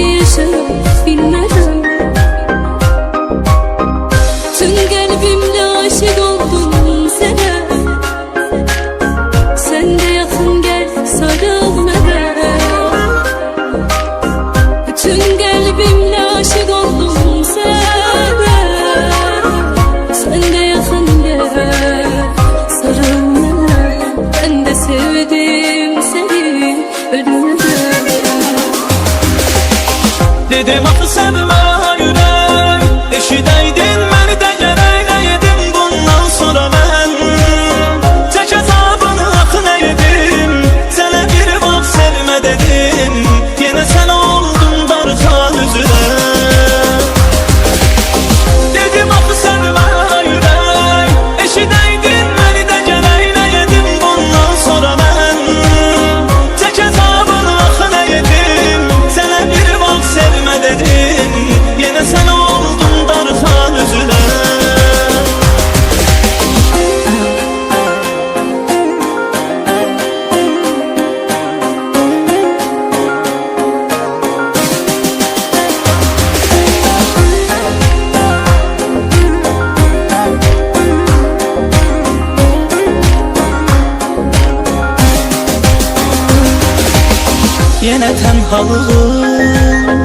yaşayıp bilmeden tüm kalbimle aşık oldum sana. Sen de yakın gel sarıl bana. Tüm kalbimle aşık oldum sana. Sen de yakın gel sarıl bana. Ben de sevdim seni ölümden. Dedim axı sevmə yürək, eşidəydin məni də gərək nəyədim bundan sonra mən. Tək əzabını axı nəyədim, sənə bir vaxt sevmə dedim, yenə sən oldun darxan üzrə. Dedim axı sevmə yürək, eşidəydin məni də gərək nəyədim bundan sonra mən. Tək əzabını axı nəyədim, sənə bir vaxt sevmə dedim, yenə sən oldun darxan üzrə. Yenə tənhalığım,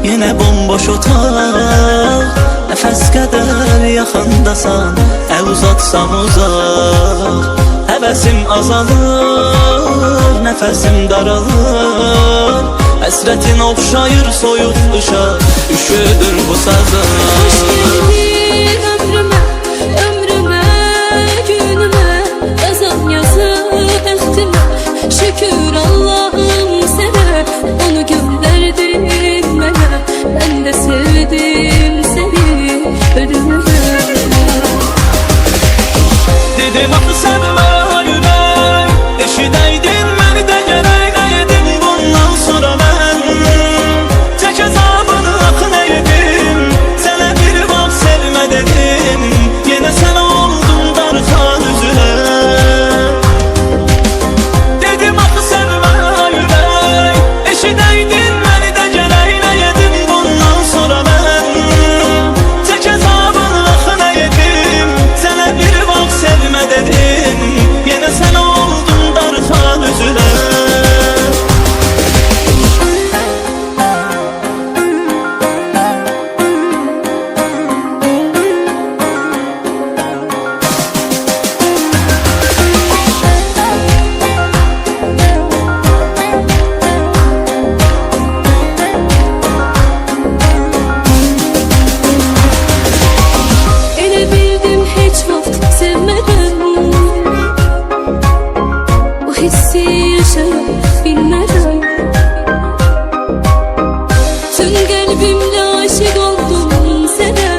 yenə bomboş otaq, nəfəs qədər yaxındasan, əl uzatsam uzaq. Həvəsim azalır, nəfəsim daralır, həsrətin oxşayır soyuq qışa, üşüdür bu sazım. Hoş geldin ömrüme, ömrüme, günüme, yazan yazı ehtime. Şükür Allah'ım sana, onu gönderdin bana. Ben de sevdim seni ölümden. Dedim axı sevmə yürək, eşidəydin məni də gərək nəyədim bundan sonra mən. Tək əzabını axı nəyədim, sənə bir vaxt sevmə dedim, yenə sən oldun darxan üzrə. Dedim axı sevmə yürək, eşidəydin məni də gərək nəyədim bundan sonra mən. Tək əzabını axı nəyədim, sənə bir vaxt sevmə dedim, yenə sən oldun darxan üzrə. Elə bildim heç vaxt sevmədən, bu hissi yaşayıp bilmeden tüm kalbimle aşık oldum sana.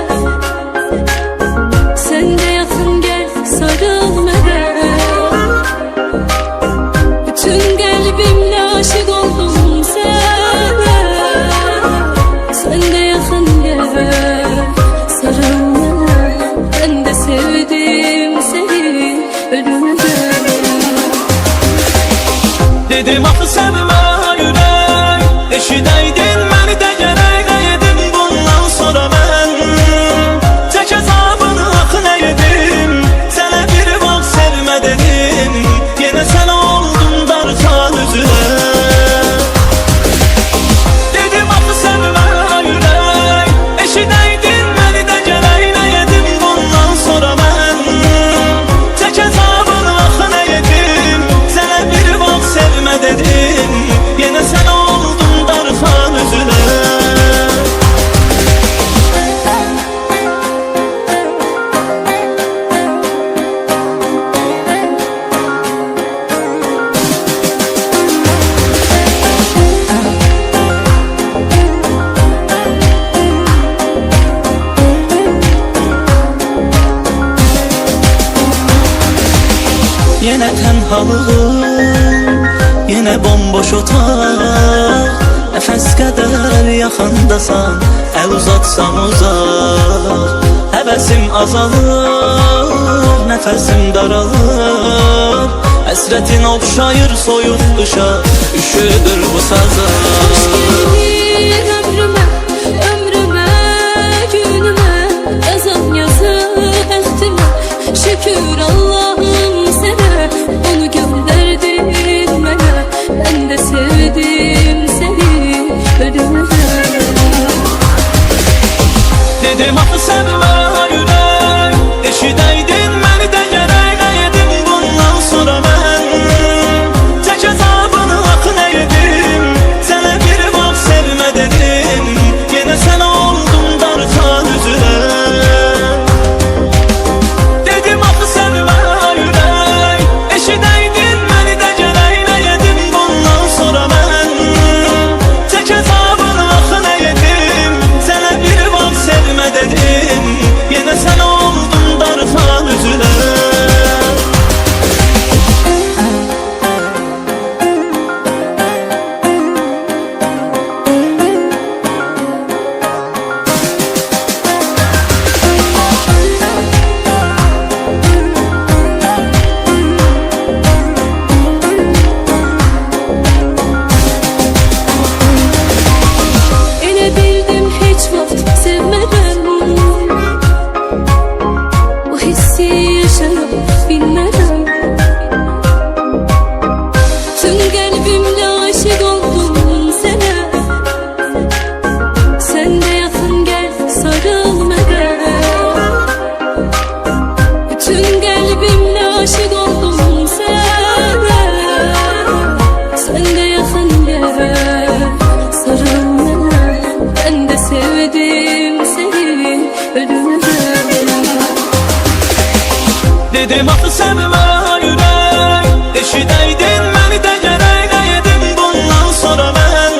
Sen de yakın gel sarıl bana. Tüm kalbimle aşık oldum sana. Sen de yakın gel sarıl bana. Ben de sevdim seni ölümden. Dedim axı sevmə yürək, eşidəydin məni də gərək nəyədim bundan sonra mən. Tək əzabını axı nəyədim, sənə bir vaxt sevmə dedim, yenə sən oldun darxan üzrə. Dedim axı sevmə yürək, eşidəydin məni də gərək nəyədim bundan sonra mən. Tək əzabını axı nəyədim, sənə bir vaxt sevmə dedim, yenə sən oldun darxan üzrə. Yenə tənhalığım, yenə bomboş otaq, nəfəs qədər yaxındasan, əl uzatsam uzaq. Həvəsim azalır, nəfəsim daralır, həsrətin oxşayır soyuq qışa, üşüdür bu sazım. Hoş geldin ömrüme, Dedim axı sevmə ürək, eşidəydin məni də gərək. Nə yedim bundan sonra mən, tək əzabını axı nə yedim. Sənə bir vaxt sevmə dedim, yenə sən oldun darxan üzünə. Dedim axı sevmə ürək, eşidəydin məni də gərək. Nə yedim bundan sonra mən, tək əzabını axı nə yedim. Sənə bir vaxt sevmə dedim, yenə sən oldun darxan üzünə. Elə bildim heç vaxt sevmədən, bu hissi yaşaya bilmədən. Tüm qəlbimlə aşık oldum sənə, sən də yaxın gəl sarıl mənə. Bütün qəlbimlə aşık oldum sənə, sən də yaxın gəl sarıl mənə. Ben de sevdim seni ölümüne. Dedim axı sevmə ürək, eşidəydin məni də gərək. Nə yedim bundan sonra mən,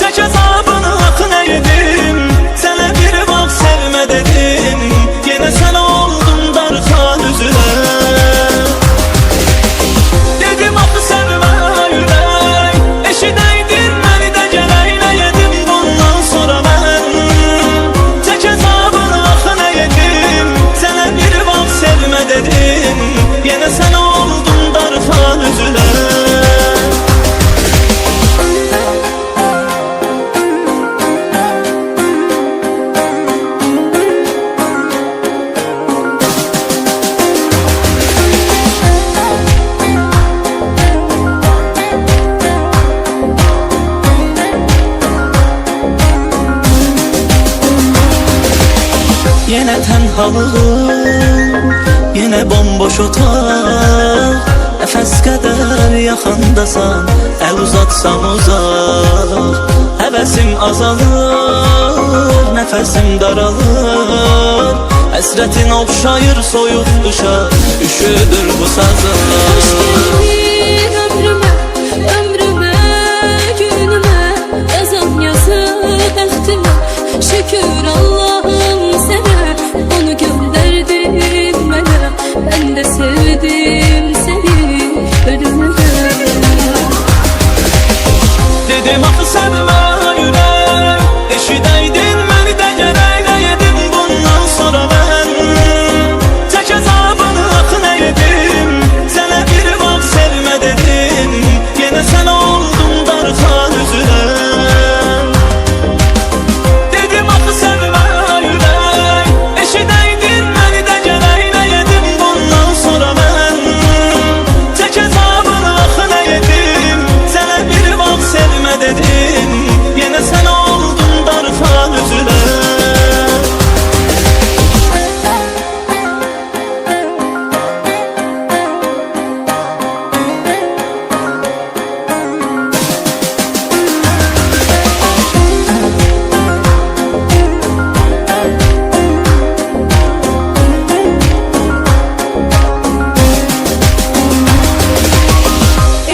tək əzabını axı nə yedim. Sənə bir vaxt sevmə dedim, yenə sən oldun darxan üzünə. Dedim axı sevmə ürək, eşidəydin məni də gərək. Nə yedim bundan sonra mən, tək əzabını axı nə yedim. Sənə bir vaxt sevmə dedim, yenə sən oldun darxan üzünə. Yenə tənhalığım, yenə bomboş otaq. Nəfəs qədər yaxındasan, əl uzatsam uzaq. Həvəsim azalır, nəfəsim daralır. Həsrətin oxşayır soyuq qışa, üşüdür bu sazım. Hoş geldin ömrüme, ömrüme, günüme. Yazan yazı bəxtimə, şükür Allah'ım sənə. Onu göndərdin mənə, ben de sevdim seni ölümüne. Dedim axı sevmə ürək, eşidəydin məni də gərək. Nə yedim bundan sonra mən, tək əzabını axı nə yedim. Sənə bir vaxt sevmə dedim, yenə sən oldun darxan üzünə. Dedim axı sevmə ürək, eşidəydin məni də gərək. Nə yedim bundan sonra mən, tək əzabını axı nə yedim. Sənə bir vaxt sevmə dedim, yenə sən oldun darxan üzünə.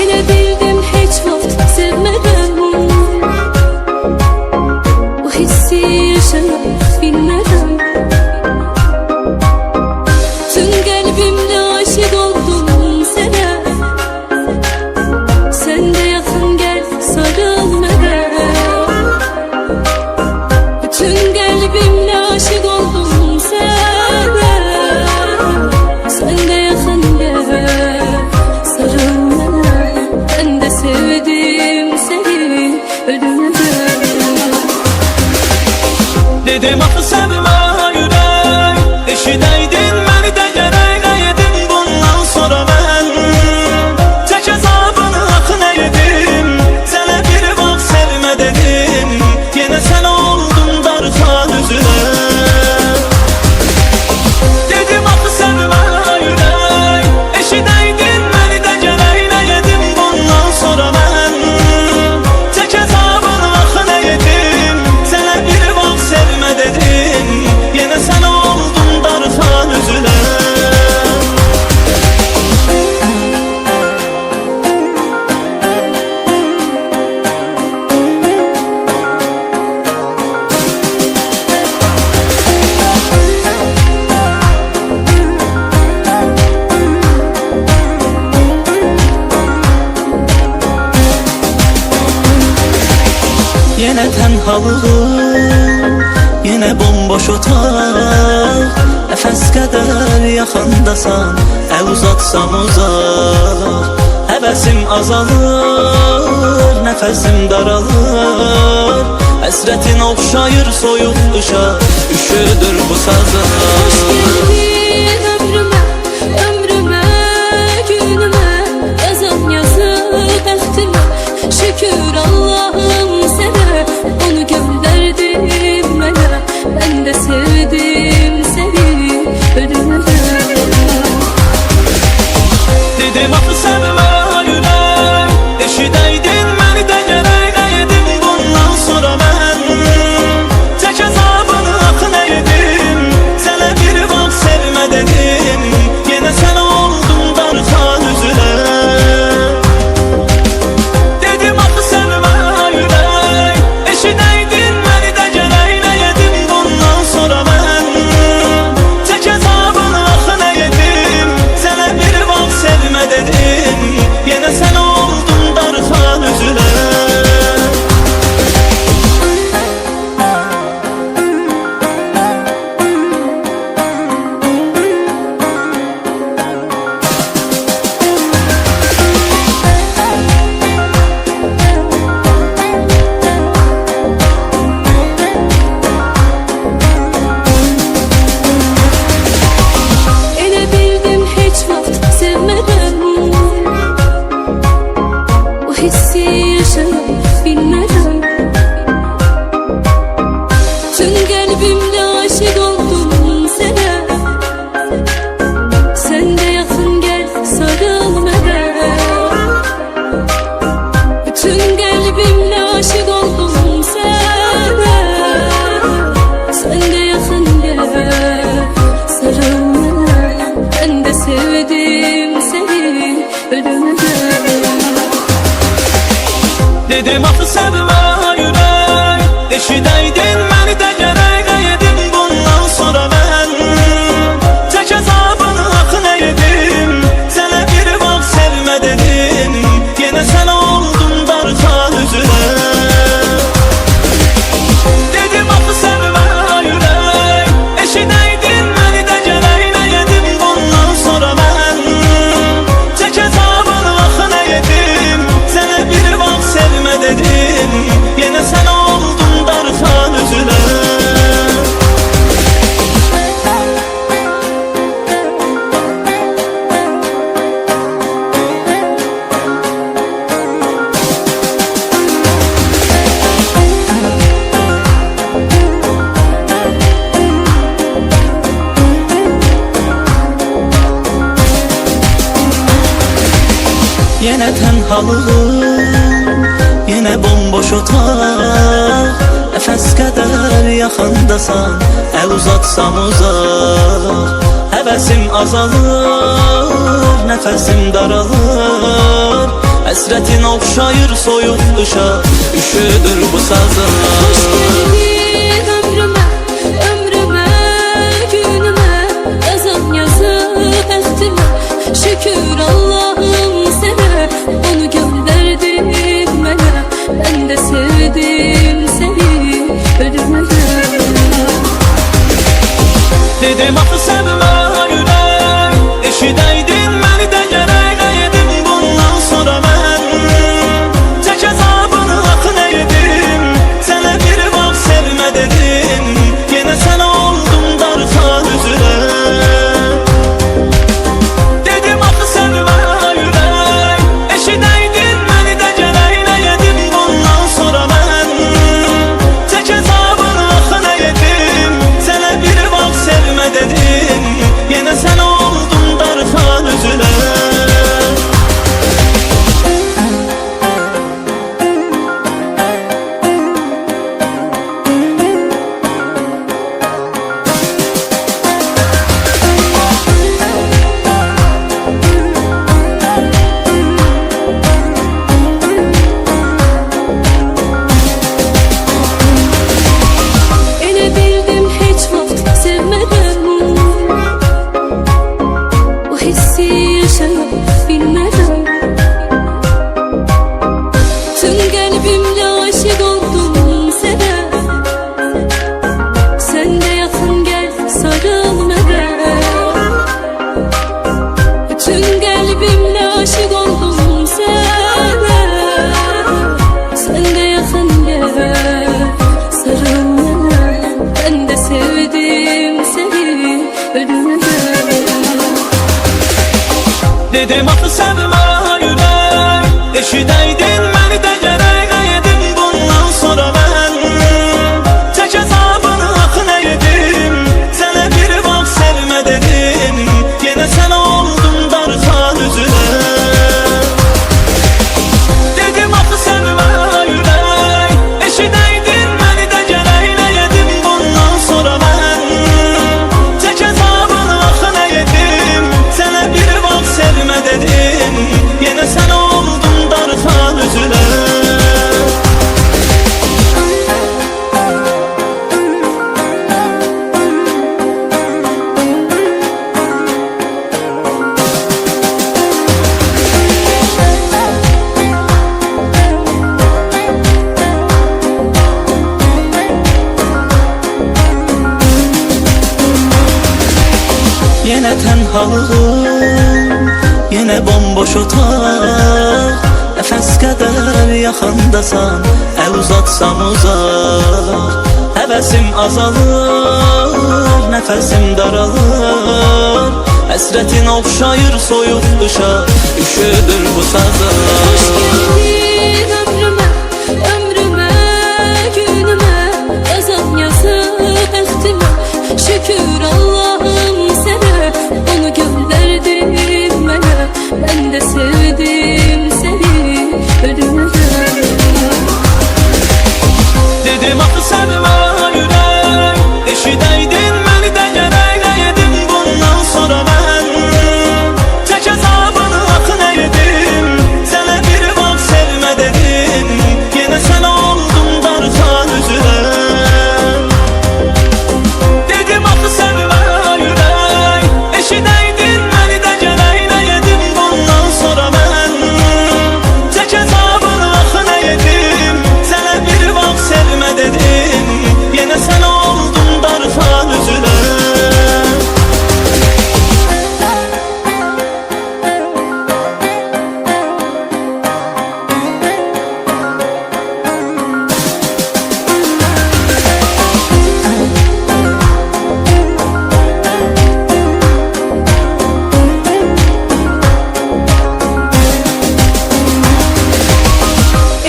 Elə bildim heç vaxt sevmədən, bu hissi yaşaya bilmədən. Tüm qəlbimlə aşık oldum sənə, sən də yaxın gəl sarıl mənə. Bütün qəlbimlə aşık oldum sənə, sən də yaxın gəl sarıl mənə. Ben de sevdim seni ölümüne. Dedim axı sevmə ürək, eşidəydin məni də gərək. Nə yedim bundan sonra mən, tək əzabını axı nə yedim. Sənə bir vaxt sevmə dedim, yenə sən oldun darxan üzünə. tənhalığım, yenə bomboş otaq. Nəfəs qədər yaxındasan, əl uzatsam uzaq. Həvəsim azalır, nəfəsim daralır. Həsrətin oxşayır soyuq qışa, üşüdür bu sazım. Hoş geldin ömrüme, ömrüme, günüme. Yazan yazı bəxtimə, şükür Allah'ım sənə. Onu göndərdin mənə, mən də sevdim səni ölümə. Dedim axı sevmə ürək, eşidəydin məni də gərək nəyədim bundan sonra mən. Tək əzabını axı nəyədim, sənə bir vaxt sevmə dedim. Yenə sən oldun darxan üzünə. Dedim axı sevmə ürək, eşidəydin məni də gərək nəyədim bundan sonra mən. Tək əzabını axı nəyədim, sənə bir vaxt sevmə dedim. Yenə sən oldun darxan üzünə. Elə bildim heç vaxt sevmədən, o hissi yaşayıb bilmədən. Tüm qəlbimlə aşiq oldum sənə. Sən də yaxın gəl, sarıl mənə. Bütün qəlbimlə aşiq oldum sənə. Sən də yaxın gəl, sarıl mənə. Ben de sevdim seni ölümə. Dedim axı sevmə ürək, eşidəydin məni də gərək nəyədim bundan sonra mən. Tək əzabını axı nəyədim, sənə bir vaxt sevmə dedim. Yenə sən oldun darxan üzünə. Dedim axı sevmə ürək, eşidəydin məni də gərək nəyədim bundan sonra mən. Tək əzabını axı nəyədim, sənə bir vaxt sevmə dedim. Yenə sən oldun darxan üzünə. Yenə tənhalığım, yenə bomboş otaq. Nəfəs qədər yaxındasan, əl uzatsam uzaq. Həvəsim azalır, nəfəsim daralır. Həsrətin oxşayır soyuq qışa, üşüdür bu sazım. Hoş geldin ömrüme, ömrüme, günüme. Yazan yazı bəxtimə, şükür Allah'ım sənə. Onu göndərdin mənə, mən də sevdim səni ölümə. Dedim axı sevmə ürək, eşidəydin məni də gərək nəyədim bundan sonra mən. Tək əzabını axı nəyədim, sənə bir vaxt Yine tenhalığım, yine bomboş otaq. Nəfəs qədər yaxındasan, əl uzatsam uzaq. Həvəsim azalır, nəfəsim daralır. Həsrətin oxşayır soyuq qışa, üşüdür bu sazım. Hoş geldin ömrüme, ömrüme, günüme. Yazan yazı bəxtimə, şükür Allah'ım sənə. Onu göndərdin mənə, mən də sevdim səni ölümdən. Dedim axı sənmə ürək, eşidəydin məni də gərəkləyədim. Bundan sonra mən tək əzabını axı nə yedim. Sənə bir vaxt sevmə dedim, yenə sən oldum darxan üzünə. Dedim axı sənmə ürək, eşidəydin məni də gərəkləyədim. Bundan sonra mən tək əzabını axı nə yedim. Sənə bir vaxt sevmə dedim, yenə sən oldum darxan üzünə.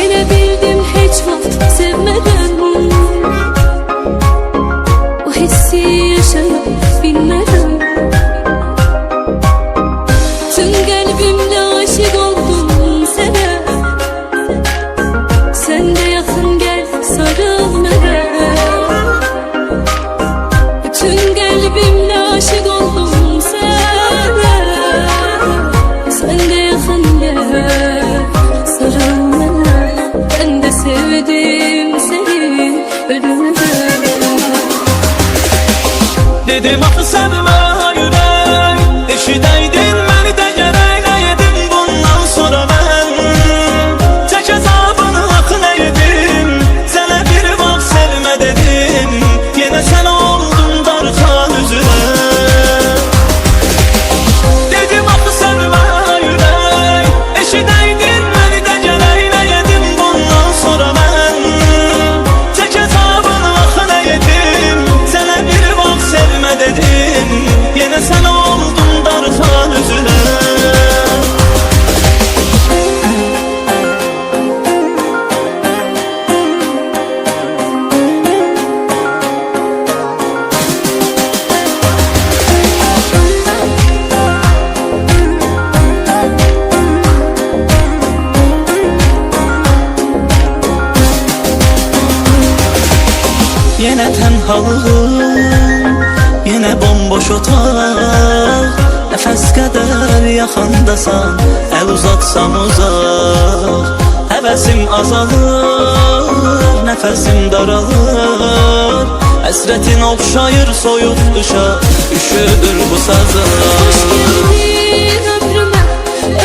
Elə bildim heç vaxt sevmədən, o hissi yaşayıb bilmədən. Tüm qəlbimlə aşiq oldum sənə. Sən də yaxın gəl, sarıl mənə. Bütün qəlbimlə aşiq oldum sənə. Sən də yaxın gəl, sarıl mənə. Ben de sevdim seni ölümden. Dedim axı sənmə ürək, eşidəydin məni də gərəkləyədim. Bundan sonra mən tək əzabını axı nə yedim. Sənə bir vaxt sevmə dedim, yenə sən oldum darxan üzünə. Dedim axı sənmə ürək, eşidəydin məni də gərəkləyədim. Bundan sonra mən tək əzabını axı nə yedim. Sənə bir vaxt sevmə dedim, yenə sən oldum darxan üzünə. Yine tenhalığım, yine bomboş otaq. Nəfəs qədər yaxındasan, əl uzatsam uzaq. Həvəsim azalır, nəfəsim daralır. Həsrətin oxşayır soyuq qışa, üşüdür bu sazım. Hoş geldin ömrüme,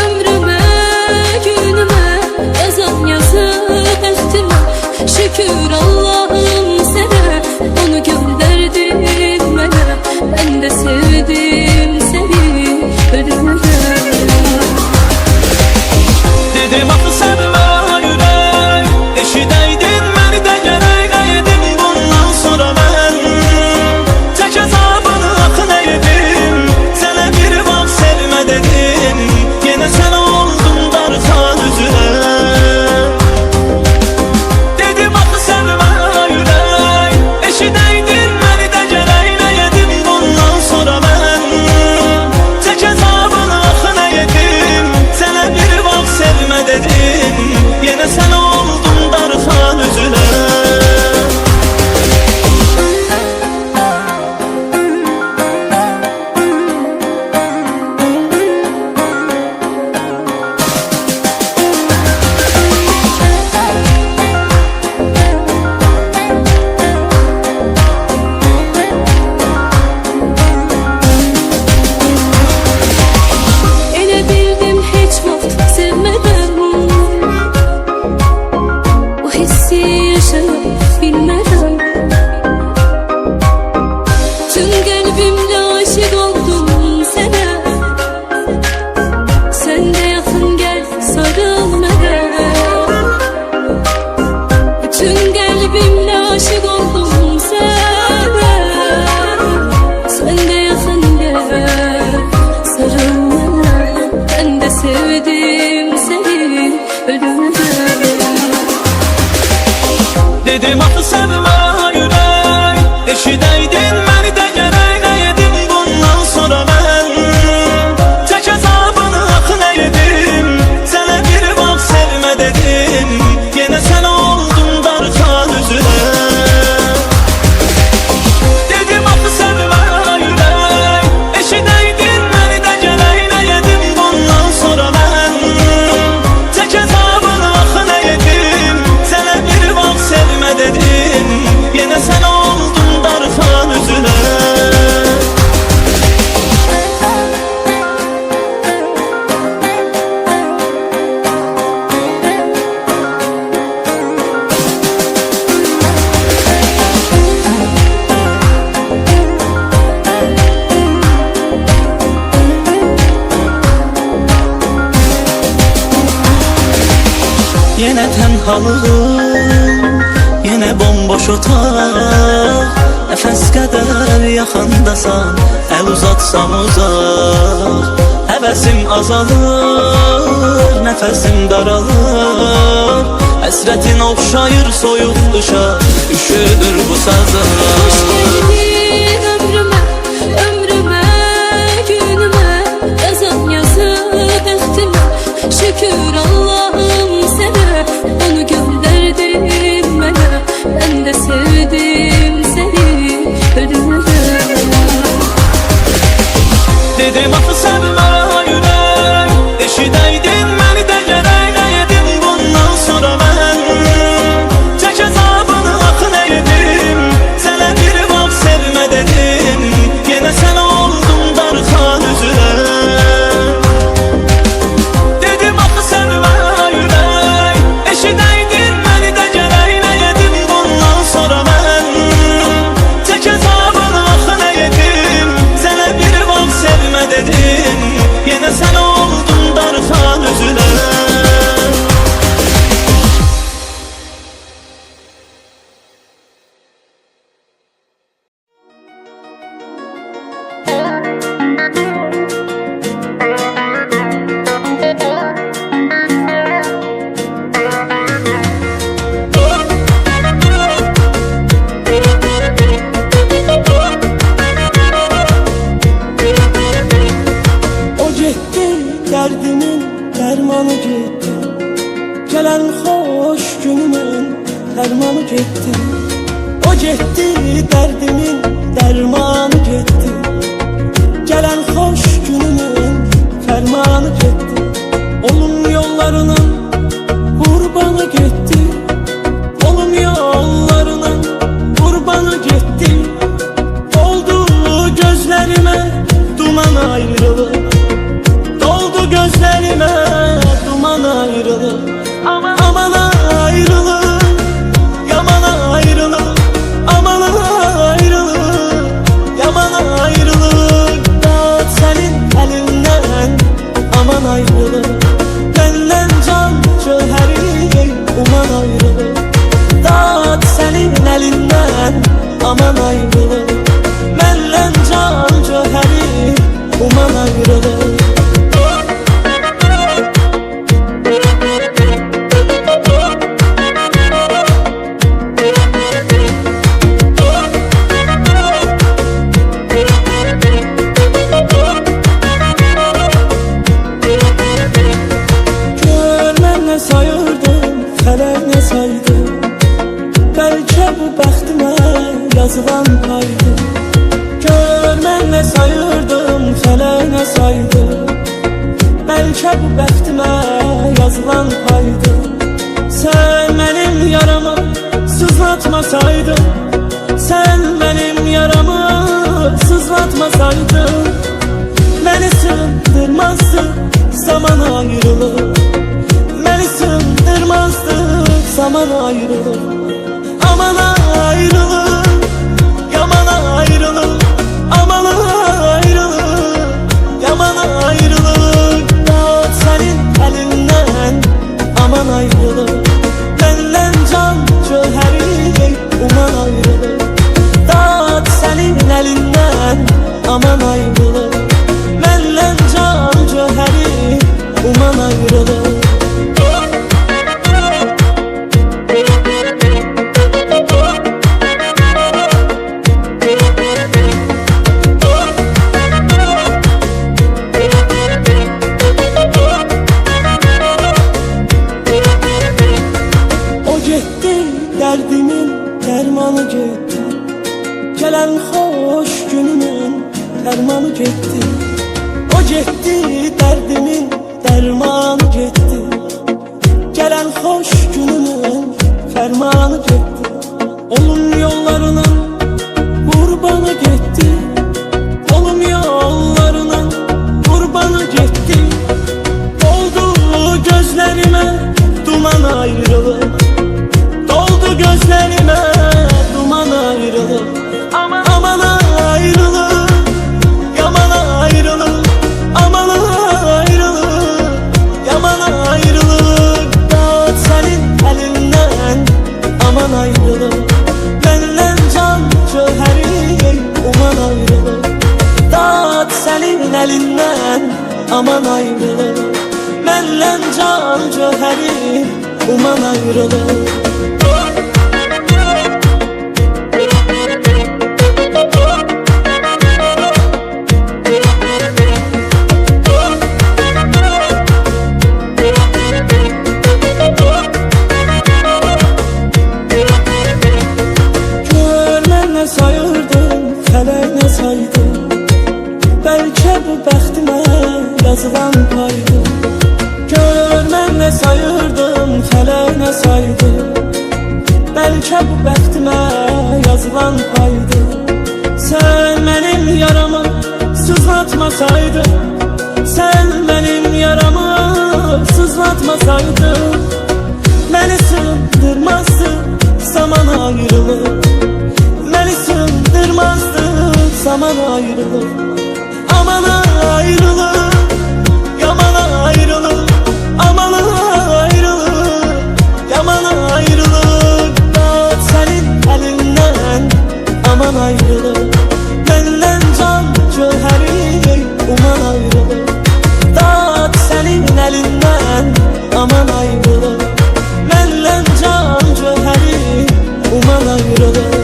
ömrüme, günüme. Yazan yazı bəxtimə, şükür Allah'ım sənə. Onu göndərdin mənə, mən də sevdim səni ölümdən. Dedim axı sənmə ürək, eşidəydin məni də gərəkləyədim. Bundan sonra mən tək əzabını axı nə yedim. Sənə bir vaxt sevmə dedim, yenə sən oldum darxan üzünə. Dedim axı sənmə sevmə ürək. Eşidəydin məni də gərək nə yedim bundan sonra mən. Tək əzabını axı nə yedim, sənə bir vaxt sevmə dedim. Yenə sən oldun darxan üzünə. Dedim axı sevmə ürək. Eşidəydin məni də gərək nə yedim bundan sonra mən. Tək əzabını axı nə yedim, sənə bir vaxt sevmə dedim. Yenə sən oldun darxan üzünə. Yenə tənhalığım, yenə bomboş otaq. Nəfəs qədər yaxındasan, əl uzatsam uzaq. Həvəsim azalır, nəfəsim daralır. Həsrətin oxşayır soyuq qışa, üşüdür bu sazım. Hoş geldin ömrüme, ömrüme, günüme. Yazan yazıp bəxtimə, şükür Allah'ım sənə. Onu göndərdin mənə, mən də sevdim səni ölümə. Dedim axı sevmə ürək. Eşidəydin məni də gərək nə yedim bundan sonra mən. Tək əzabını axı nə yedim, sənə bir vaxt sevmə dedim. Yenə sən oldun darxan üzünə. Dedim axı sevmə ürək. Eşidəydin məni də gərək nə yedim bundan sonra mən. Tək əzabını axı nə yedim, sənə bir vaxt sevmə dedim. Yenə sən oldun darxan üzünə. O getdi, dərdimin dərmanı getdi. Gələn xoş günümün dərmanı getdi. O getdi, dərdimin dərmanı getdi. Gələn xoş günümün fərmanı getdi. Olum yollarının qurbanı getdi. Olum yollarının qurbanı getdi. Oldu gözlərimə duman ayrılır. Doldu gözlerime duman ayrılır. Aman ayrılır, yaman ayrılır. Aman ayrılır, yaman ayrılır. Dağıt senin elinden, aman ayrılır. Benden can cöheri uman ayrılır. Dağıt senin elinden, aman ayrılır. Benden can cöheri uman ayrılır. Görmem ne sayırdım, felek ne saydı. Belki bu bəxtimə yazılan paydı. Görmem ne sayırdım, felek ne saydı. Belki bu bəxtimə yazılan paydı. Sen benim yaramı sızlatmasaydın, sen benim yaramı sızlatmasaydın, beni sığdırmazdı zaman ayrılık. Beni sığdırmazdı zaman ayrılık. Aman ayrılık, yaman ayrılık. Aman ayrılık, yaman ayrılık. Dağıt senin elinden, aman ayrılık. Benden can cöheri uman ayrılık. Dağıt senin elinden, aman ayrılık. Benden can cöheri uman ayrılık. getdi. Gələn xoş günümün dərmanı getdi. O getdi, dərdimin dərmanı getdi. Gələn xoş günümün fərmanı getdi. Onun yollarının qurbanı getdi. Olum yollarının qurbanı getdi. Doldu gözlerime duman ayrılık. Doldu gözlerime duman ayrılık. Aman ayrılık, yaman ayrılık. Aman ayrılık, yaman ayrılık. Dağıt senin elinden, aman ayrılık. Benden can cöheri, uman ayrılık. Dağıt senin elinden, aman ayrılık. Benden can cöheri, uman ayrılık. Sayırdım, felek ne saydı. Belki bu bəxtimə yazılan paydı. Görmən nə sayırdım, felek ne saydı. Belki bu bəxtimə yazılan paydı. Sen benim yaramı sızlatmasaydın, sen benim yaramı sızlatmasaydın, beni sığdırmazdı zaman ayrılık. Beni sığdırmazdı zaman ayrılık. Aman ayrılık, yaman ayrılık. Aman ayrılık, yaman ayrılık. Dağıt senin elinden, aman ayrılık. Benden can cöheri, uman ayrılık. Dağıt senin elinden, aman ayrılık. Benden can cöheri, uman ayrılık.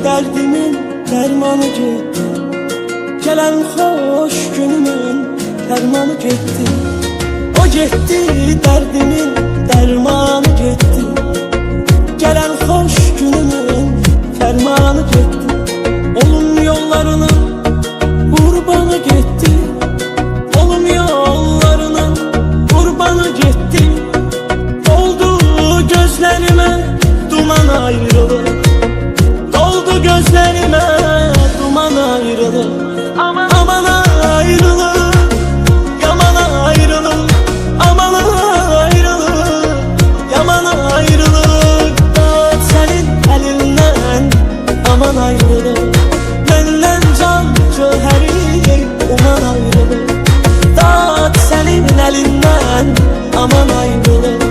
Derdimin dermanı getdi. Gələn xoş günümün dərmanı getdi. O getdi, derdimin dermanı getdi. Gələn xoş günümün fərmanı getdi. Olum yollarının qurbanı getdi. Olum yollarının qurbanı getdi. Doldu gözlerime duman ayrılık. Doldu gözlerime duman ayrılık. Aman ayrılık, yaman ayrılık. Aman ayrılık, yaman ayrılık. Dağıt senin elinden, aman ayrılık. Benden can cöheri, uman ayrılık. Dağıt senin elinden, aman ayrılık.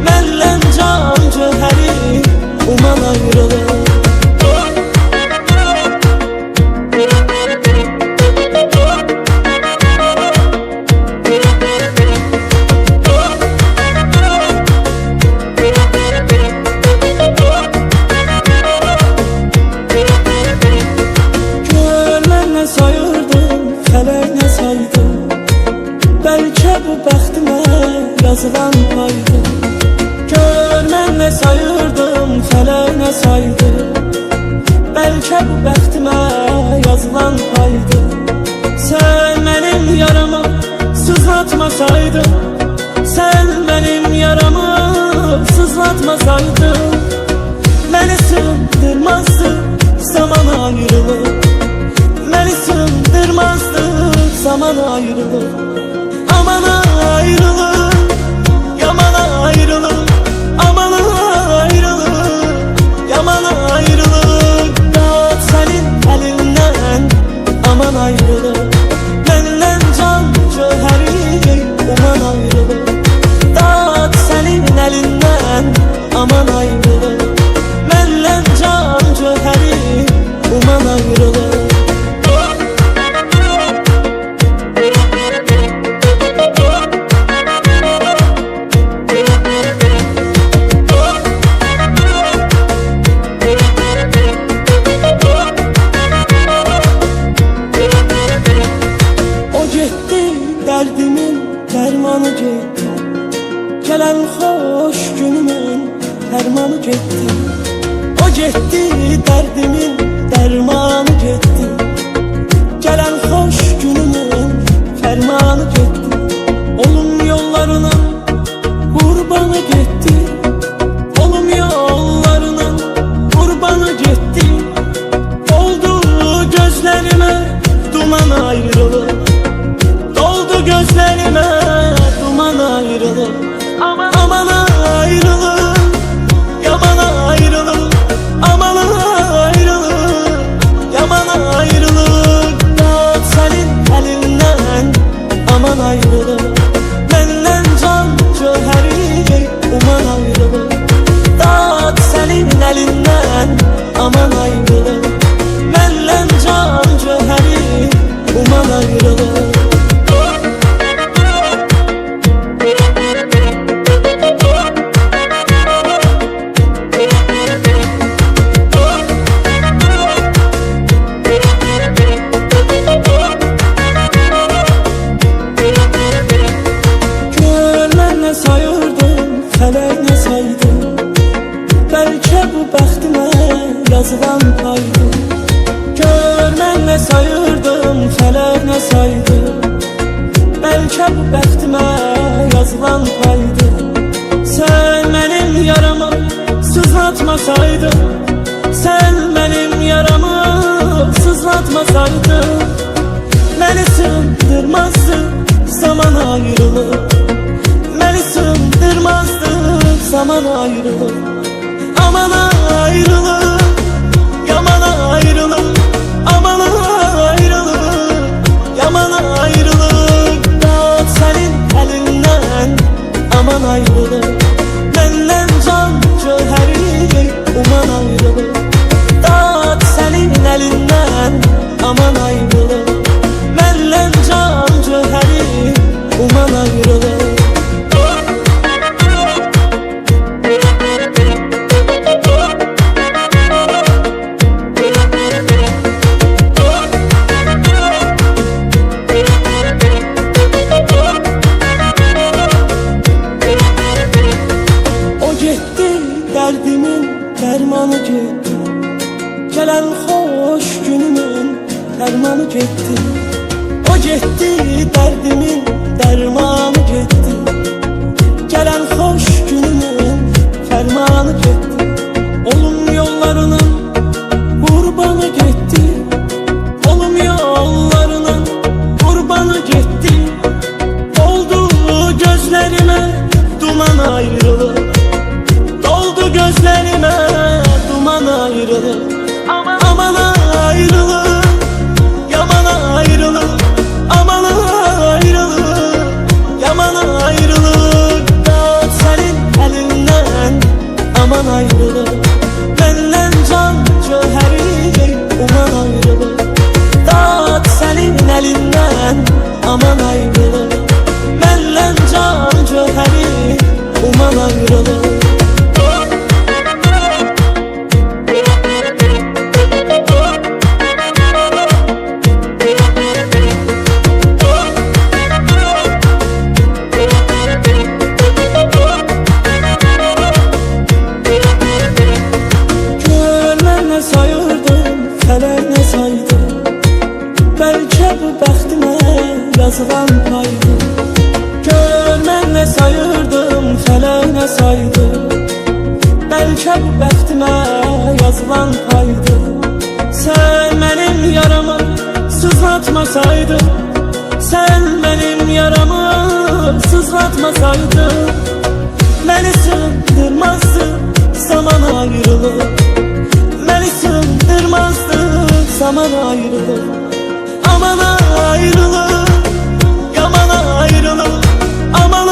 Benden can cöheri, uman ayrılık. Sayırdım, felek ne saydı. Belki bu bəxtimə yazılan paydı. Görmən nə sayırdım, felek ne saydı. Belki bu bəxtimə yazılan paydı. Sen benim yaramı sızlatmasaydın, sen benim yaramı sızlatmasaydın, beni sığdırmazdı zaman ayrılık. Beni sığdırmazdı zaman ayrılık. Aman ayrılık, yaman ayrılık. Aman ayrılık, yaman ayrılık. Dağıt senin elinden, aman ayrılık. Benden can cöheri, uman ayrılık. Dağıt senin elinden, aman ayrılık. Benden can cöheri, uman ayrılık. dermanı getdi. O getdi, dərdimin dərmanı getdi. Gələn xoş günümün fərmanı getdi. Olum yollarının qurbanı getdi. Olum yollarının qurbanı getdi. Oldu gözlerime duman ayrılık. Doldu gözlerime duman ayrılık. Aman ayrılık, yaman ayrılık. Aman ayrılık, yaman ayrılık. Dağıt senin elinden, aman ayrılık. Benden can cöheri, uman ayrılık. Dağıt senin elinden, aman ayrılık. Benden can cöheri, uman ayrılık. Felek ne saydı, belki bu bəxtimə yazılan paydı. Gör mən nə sayırdım, felek ne saydı, belki bu bəxtimə yazılan paydı. Sen benim yaramı sızlatmasaydın, sen benim yaramı sızlatmasaydın, beni sığdırmazdı zaman ayrılık. Beni sığdırmazdı zaman ayrılık. Aman ayrılık, yaman ayrılık. Aman ayrılık, yaman ayrılık. Dağıt senin elinden, aman ayrılık. Benden can cöheri, uman ayrılık. Dağıt senin elinden, aman ayrılık. Benden can cöheri, uman ayrılık. Derdimin dermanı getdi. Gələn xoş günümün dərmanı getdi. O getdi, dərdimin dərmanı getdi. Gələn xoş günümün fərmanı getdi. Olum yollarının qurbanı getdi. Olum yollarının qurbanı getdi. Oldu gözlerime duman ayrılık. Gözlerime duman ayrılık. Aman ayrılık, yaman ayrılık. Aman ayrılık, yaman ayrılık. Dağıt senin elinden, aman ayrılık. Benden can cöheri, uman ayrılık. Dağıt senin elinden, aman ayrılık. Benden can cöheri, uman ayrılık. Felek ne saydı, belki bu bəxtimə yazılan paydı. Gör mən nə sayırdım, felek ne saydı, belki bu bəxtimə yazılan paydı. Sen benim yaramı sızlatmasaydın, sen benim yaramı sızlatmasaydın, beni sığdırmazdı zaman ayrılık. Beni sığdırmazdı zaman ayrılık. Aman ayrılık, yaman ayrılık. Aman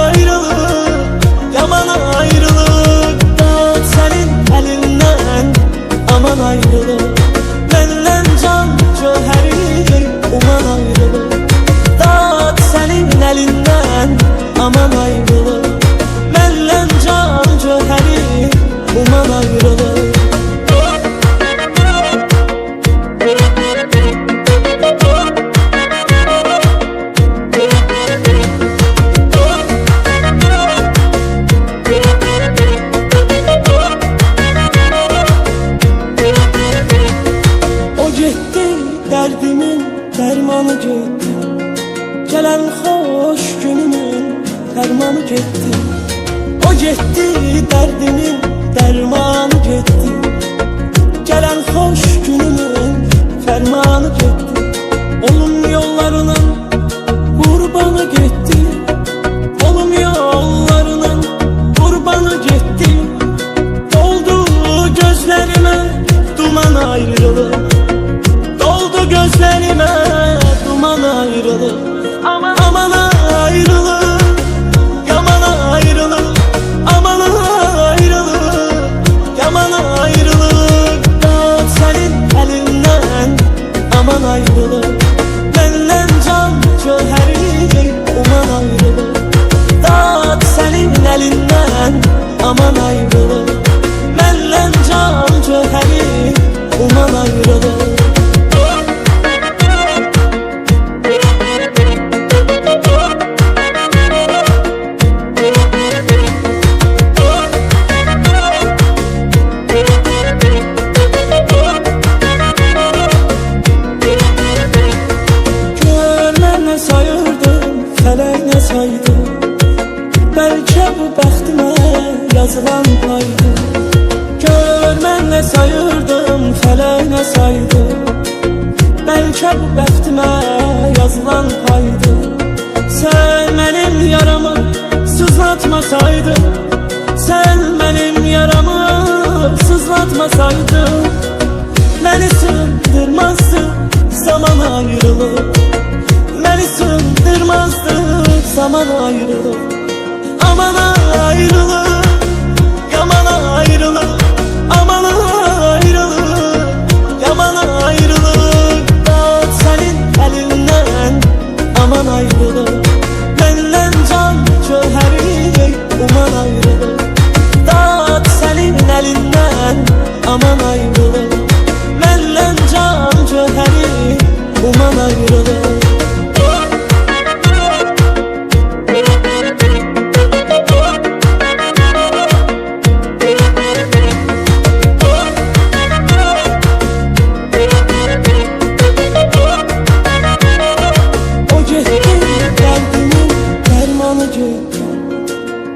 ayrılık, yaman ayrılık. Dağıt senin elinden, aman ayrılık. Benden can cöheri, uman ayrılık. Dağıt senin elinden, aman ayrılık. Benden can cöheri, uman ayrılık. yazılan paydı. Görmənlə sayırdım, fələyinə saydı. Bəlkə bu bəxtimə yazılan paydı. Sən mənim yaramı sızlatmasaydın, sən mənim yaramı sızlatmasaydın, məni sığdırmazdı zaman ayrılıq. Məni sığdırmazdı zaman ayrılıq. Aman ayrılıq, yaman ayrılıq. Aman ayrılıq, yaman ayrılıq. Dağıt sənin əlindən, aman ayrılıq. Məndən can cöhəri uman ayrılıq. Dağıt sənin əlindən, aman ayrılıq. Məndən can cöhəri uman ayrılıq.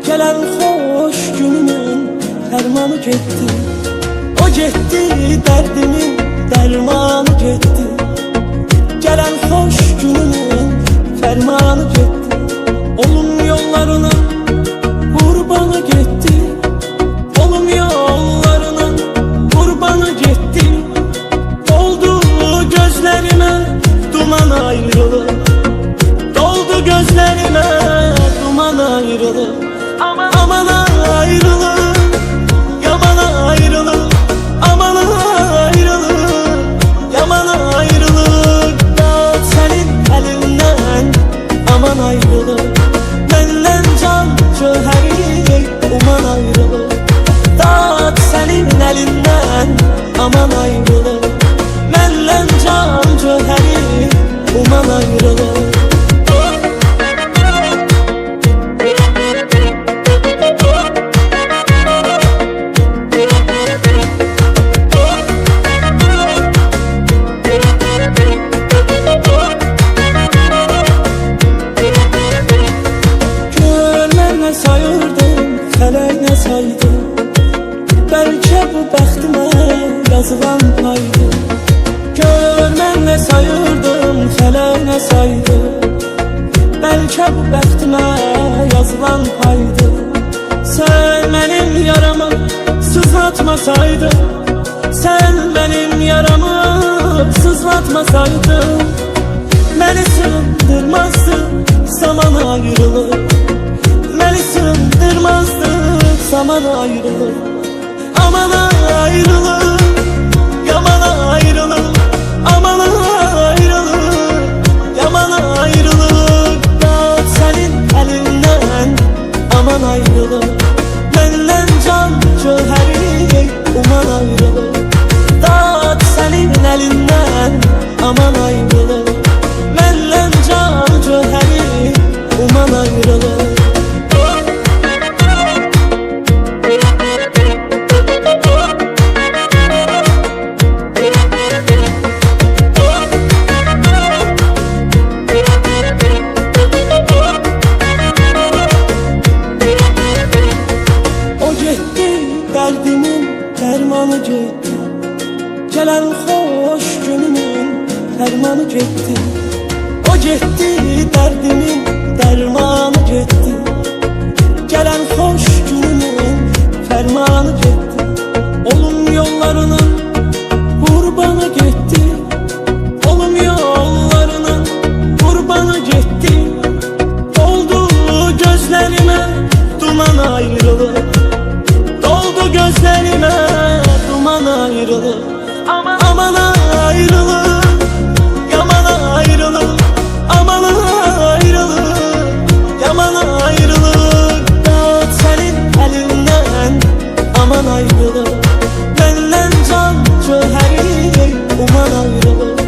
Gelen hoş günümün dermanı gitti. O gitti, derdimin dermanı gitti. Gelen hoş günümün fermanı gitti. Olum yollarının kurbanı gitti. Olum yollarının kurbanı gitti. Doldu gözlerime duman ayrılık. Doldu gözlerime duman ayrılık. Aman ayrılık, yaman ayrılık. Aman ayrılık, yaman ayrılık. Dağıt sənin əlindən, aman ayrılık. Məndən can cöhəri uman ayrılık. Dağıt sənin əlindən, aman ayrılık. Məndən can cöhəri uman ayrılık. Fələyinə saydı. Bəlkə bu bəxtimə yazılan paydı. Görmənlə sayırdım, fələyinə saydı. Bəlkə bu bəxtimə yazılan paydı. Sən mənim yaramı sızlatmasaydın, sən mənim yaramı sızlatmasaydın, məni sığdırmazdı zaman ayrılıq. Məni sığdırmazdı zaman ayrılıq. Aman ayrılıq, yaman ayrılıq. Aman ayrılıq, yaman ayrılıq. Dağıt sənin əlindən, aman ayrılıq. Məndən can cöhəri uman ayrılıq. Dağıt sənin əlindən, aman ayrılıq. Məndən can cöhəri uman ayrılıq. Derdimin dermanı gitti. Gelen hoş günümün dermanı gitti. O gitti, derdimin dermanı gitti. Gelen hoş günümün fermanı gitti. Olum yollarının kurbanı gitti. Olum yollarının kurbanı gitti. Doldu gözlerime duman ayrılık. Doldu gözlerime duman ayrılık. Aman ayrılık, yaman ayrılık. Aman ayrılık, yaman ayrılık. Dağıt sənin əlindən, aman ayrılık. Məndən can cöhəri uman ayrılık.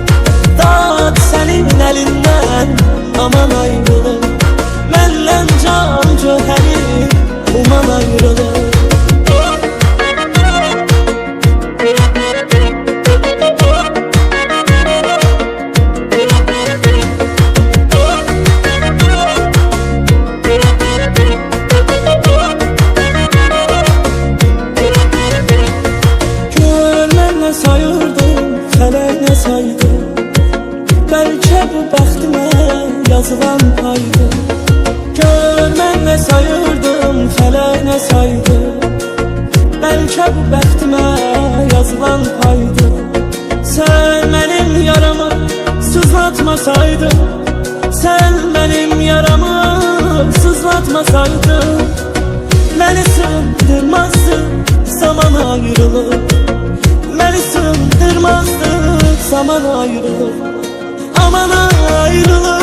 Dağıt sənin əlindən, aman ayrılık. Məndən can cöhəri uman ayrılık. yazılan paydı. Gör ne sayırdım, felek ne saydı. Belki bu bəxtimə yazılan paydı. Sen benim yaramı sızlatmasaydın, sen benim yaramı sızlatmasaydın, beni sığdırmazdı zaman ayrılık. Beni sığdırmazdı zaman ayrılık. Aman ayrılık.